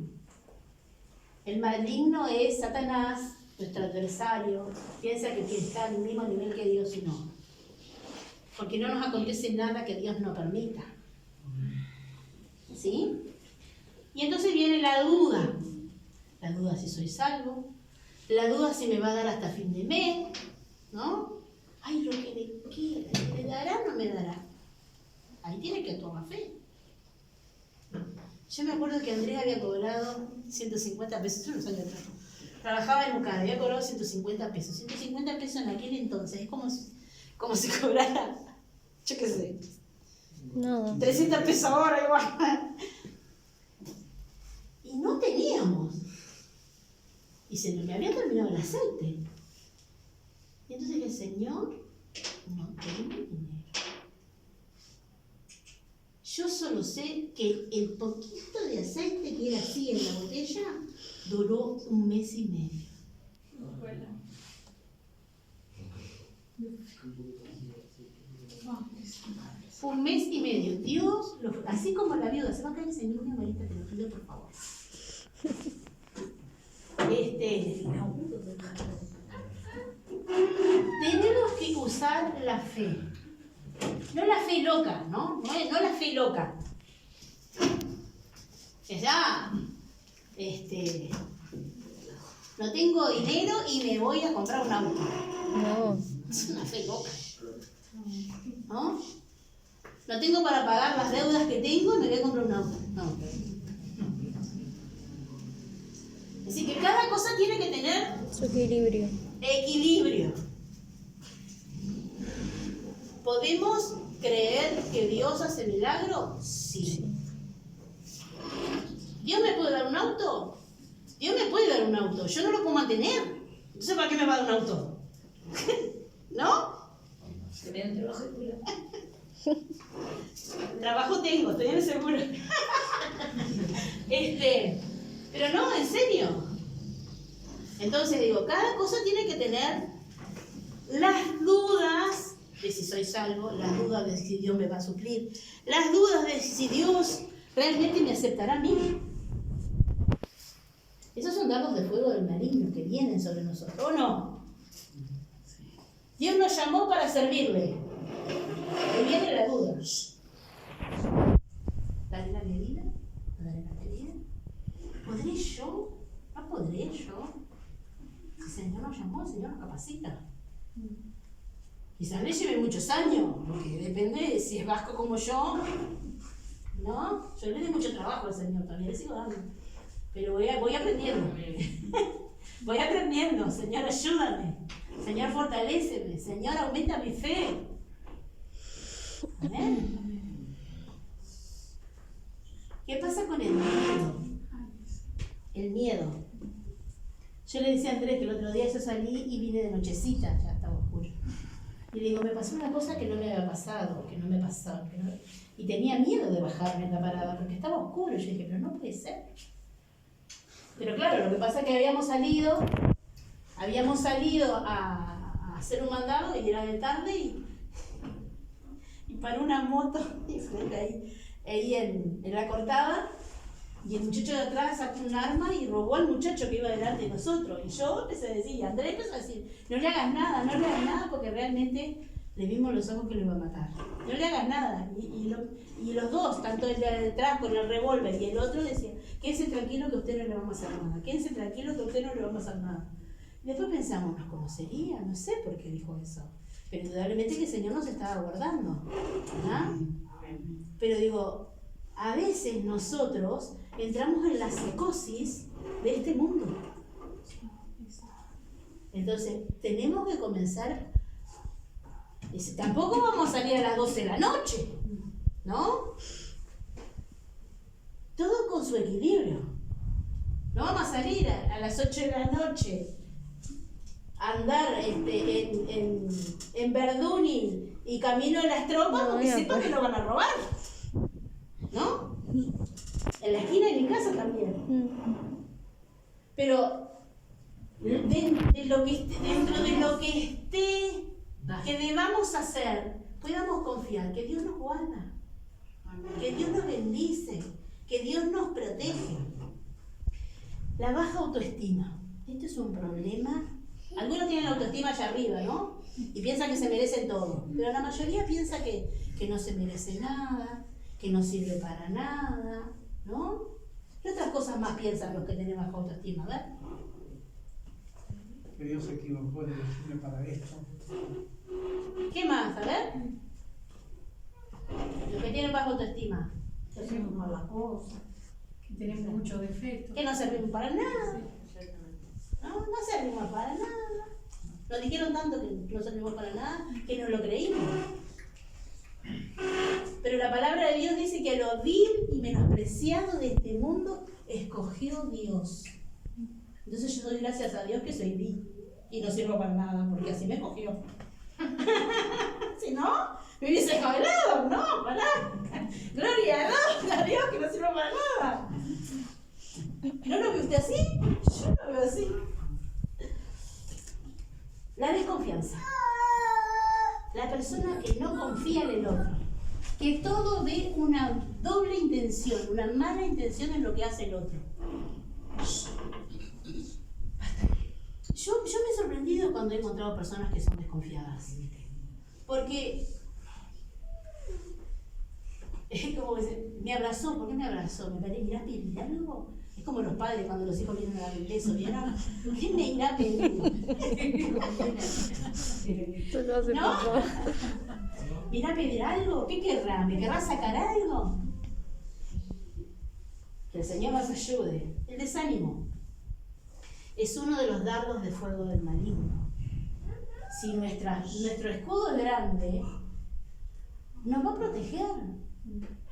A: El maligno es Satanás, nuestro adversario. Piensa que está al mismo nivel que Dios y no. Porque no nos acontece nada que Dios no permita. ¿Sí? Y entonces viene la duda. La duda si soy salvo. La duda si me va a dar hasta fin de mes. ¿No? Ay, lo que me quiera. ¿Me dará o no me dará? Ahí tiene que actuar la fe. Yo me acuerdo que Andrés había cobrado 150 pesos. Yo no sabía atrás. Trabajaba en UCAD, había cobrado 150 pesos. 150 pesos en aquel entonces. Es como si cobrara, yo qué sé,
C: Nada.
A: 300 pesos ahora igual. Y no teníamos. Y se me había terminado el aceite. Y entonces el Señor, no tengo dinero. Yo solo sé que el poquito de aceite que era así en la botella duró 1 mes y medio. Fue 1 mes y medio. Dios, así como la viuda, se va a caer ese niño, Marita, te lo pido por favor. Tenemos que usar la fe. No la fe loca, ¿no? No la fe loca. Ya, no tengo dinero y me voy a comprar un auto.
C: No.
A: Es una fe loca. ¿No? No tengo para pagar las deudas que tengo y me voy a comprar un auto. No. Es decir, que cada cosa tiene que tener
C: Su equilibrio.
A: equilibrio. ¿Podemos creer que Dios hace milagros? Sí. ¿Dios me puede dar un auto? Dios me puede dar un auto. Yo no lo puedo mantener. Entonces, ¿para qué me va a dar un auto? ¿No?
D: Se me da un trabajo de culo.
A: Trabajo tengo, estoy en el seguro. Pero no, en serio. Entonces digo, cada cosa tiene que tener las dudas de si soy salvo, las dudas de si Dios me va a suplir, las dudas de si Dios realmente me aceptará a mí. Esos son dardos de fuego del maligno que vienen sobre nosotros, ¿o no? Dios nos llamó para servirle. Y viene la duda. ¿Daré la medida? ¿No daré la medida? ¿Podré yo? ¿No podré yo? Si el Señor nos llamó, el Señor nos capacita. Quizás le lleve muchos años, porque depende de si es vasco como yo, ¿no? Yo le doy mucho trabajo al Señor, todavía le sigo dando. Pero voy aprendiendo. Voy aprendiendo. Señor, ayúdame. Señor, fortaléceme. Señor, aumenta mi fe. Amén. ¿Qué pasa con el miedo? El miedo. Yo le decía a Andrés que el otro día yo salí y vine de nochecita, ya estaba oscuro. Y le digo, me pasó una cosa que no me había pasado, que no me pasó. Y tenía miedo de bajarme en la parada porque estaba oscuro. Y yo dije, pero no puede ser. Pero claro, lo que pasa es que habíamos salido a hacer un mandado y era de tarde y paró una moto ahí en la cortada y el muchacho de atrás sacó un arma y robó al muchacho que iba delante de nosotros. Y yo empecé a decir, Andrés empezó a decir, no le hagas nada porque realmente le vimos los ojos que lo iba a matar. No le hagas nada. Y los dos, tanto el de detrás con el revólver y el otro, decían, quédense tranquilo que a usted no le vamos a hacer nada. Quédense tranquilo que a usted no le vamos a hacer nada. Y después pensamos, ¿nos conocería? No sé por qué dijo eso. Pero indudablemente que el Señor nos estaba guardando. ¿Ah? Pero digo, a veces nosotros entramos en la psicosis de este mundo. Entonces, tenemos que comenzar. Dice, tampoco vamos a salir a las 12 de la noche, ¿no? Todo con su equilibrio. No vamos a salir a las 8 de la noche a andar en Verduni y camino a las tropas porque sepan que lo van a robar, ¿no? En la esquina de mi casa también. Pero dentro de lo que esté que debamos hacer, podamos confiar que Dios nos guarda, que Dios nos bendice, que Dios nos protege. La baja autoestima. Esto es un problema. Algunos tienen la autoestima allá arriba, ¿no? Y piensan que se merecen todo. Pero la mayoría piensa que no se merece nada, que no sirve para nada, ¿no? ¿Qué otras cosas más piensan los que tienen baja autoestima? A ver.
I: Que Dios se equivocó de decirme para esto.
A: ¿Qué más? A ver. Los que tienen baja autoestima.
J: Que hacemos malas cosas.
B: Que tenemos muchos defectos.
A: Que no servimos para nada. No servimos para nada. Nos dijeron tanto que no servimos para nada que no lo creímos. Pero la palabra de Dios dice que lo vil y menospreciado de este mundo escogió Dios. Entonces yo doy gracias a Dios que soy vil y no sirvo para nada, porque así me escogió. Si no, me hubiese jalado, no, pará. Gloria a Dios que no sirvo para nada. ¿No lo ve usted así? Yo lo veo así. La desconfianza. La persona que no confía en el otro. Que todo ve una doble intención, una mala intención en lo que hace el otro. Yo me he sorprendido cuando he encontrado personas que son desconfiadas. Porque es como que me abrazó. ¿Por qué me abrazó? ¿Me irá a pedir algo? Es como los padres cuando los hijos vienen a dar un beso. ¿Vieron? ¿Qué me irá a pedir? ¿No? ¿Me irá a pedir algo? ¿Qué querrá? ¿Me querrá sacar algo? Que el Señor nos ayude. El desánimo es uno de los dardos de fuego del maligno. Si nuestro escudo es grande, nos va a proteger.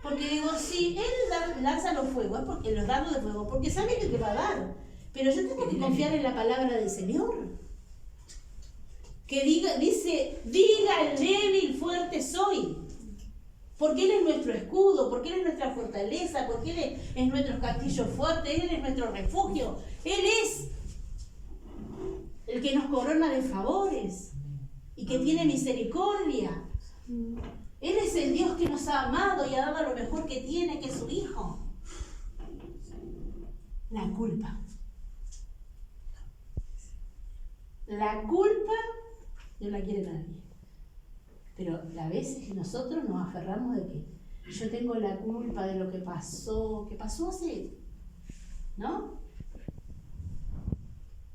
A: Porque digo, si Él lanza los fuegos, porque los dardos de fuego, porque sabe que te va a dar. Pero yo tengo que confiar en la palabra del Señor. Que diga el débil, fuerte soy. Porque Él es nuestro escudo, porque Él es nuestra fortaleza, porque Él es nuestro castillo fuerte, Él es nuestro refugio. Él es el que nos corona de favores y que tiene misericordia. Él es el Dios que nos ha amado y ha dado lo mejor que tiene, que es su Hijo. La culpa. La culpa no la quiere nadie. Pero a veces nosotros nos aferramos de que yo tengo la culpa de lo que pasó hace, ¿no?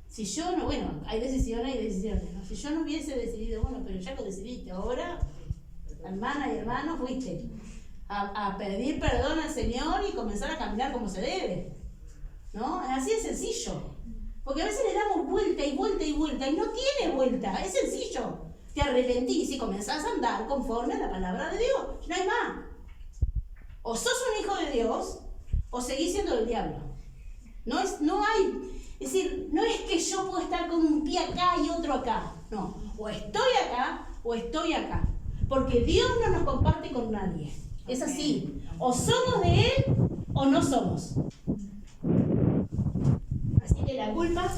A: Si yo no, bueno, hay decisiones, ¿no? Si yo no hubiese decidido, bueno, pero ya lo decidiste, ahora, hermana y hermano, fuiste a pedir perdón al Señor y comenzar a caminar como se debe, ¿no? Así es sencillo. Porque a veces le damos vuelta y vuelta y vuelta y no tiene vuelta, es sencillo. Te arrepentís y comenzás a andar conforme a la palabra de Dios. No hay más. O sos un hijo de Dios o seguís siendo del diablo. No hay. Es decir, no es que yo puedo estar con un pie acá y otro acá. No. O estoy acá o estoy acá. Porque Dios no nos comparte con nadie. Es así. O somos de Él o no somos. Así que la culpa.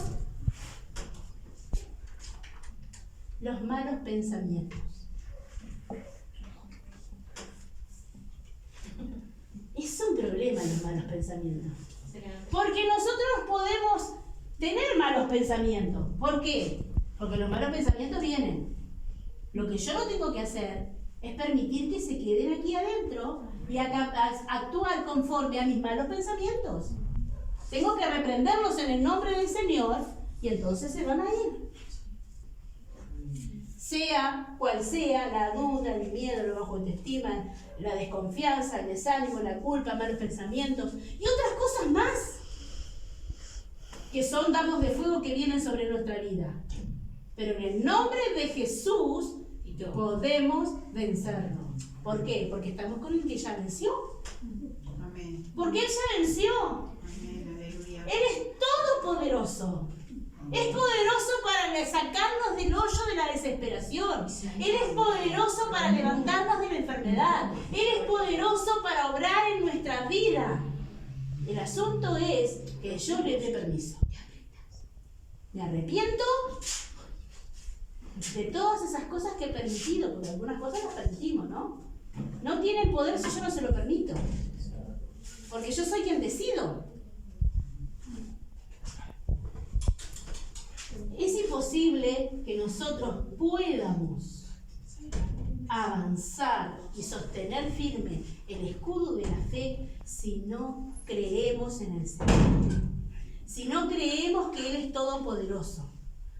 A: Los malos pensamientos. Es un problema los malos pensamientos. Porque nosotros podemos tener malos pensamientos. ¿Por qué? Porque los malos pensamientos vienen. Lo que yo no tengo que hacer es permitir que se queden aquí adentro y actuar conforme a mis malos pensamientos. Tengo que reprenderlos en el nombre del Señor y entonces se van a ir. Sea cual sea la duda, el miedo, la baja autoestima, la desconfianza, el desánimo, la culpa, malos pensamientos y otras cosas más que son dardos de fuego que vienen sobre nuestra vida. Pero en el nombre de Jesús podemos vencerlo. ¿Por qué? Porque estamos con el que ya venció.
G: Amén.
A: Porque Él ya venció.
G: Amén. Aleluya.
A: Él es todopoderoso. Es poderoso para sacarnos del hoyo de la desesperación. Él es poderoso para levantarnos de la enfermedad. Él es poderoso para obrar en nuestra vida. El asunto es que yo le dé permiso. Me arrepiento de todas esas cosas que he permitido, porque algunas cosas las permitimos, ¿no? No tienen poder si yo no se lo permito, porque yo soy quien decido. Es imposible que nosotros podamos avanzar y sostener firme el escudo de la fe si no creemos en el Señor, si no creemos que Él es todopoderoso,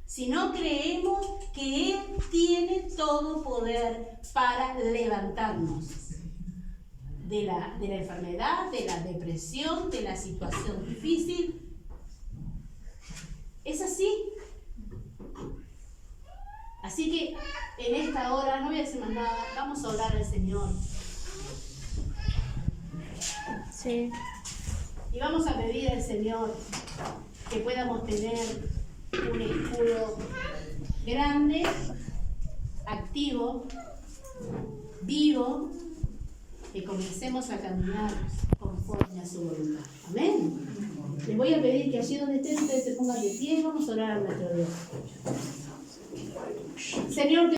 A: si no creemos que Él tiene todo poder para levantarnos de la enfermedad, de la depresión, de la situación difícil. Es así. Así que en esta hora, no voy a decir más nada, vamos a orar al Señor.
C: Sí.
A: Y vamos a pedir al Señor que podamos tener un escudo grande, activo, vivo, que comencemos a caminar conforme a su voluntad. Amén. Les voy a pedir que allí donde estén ustedes se pongan de pie y vamos a orar a nuestro Dios. Señor,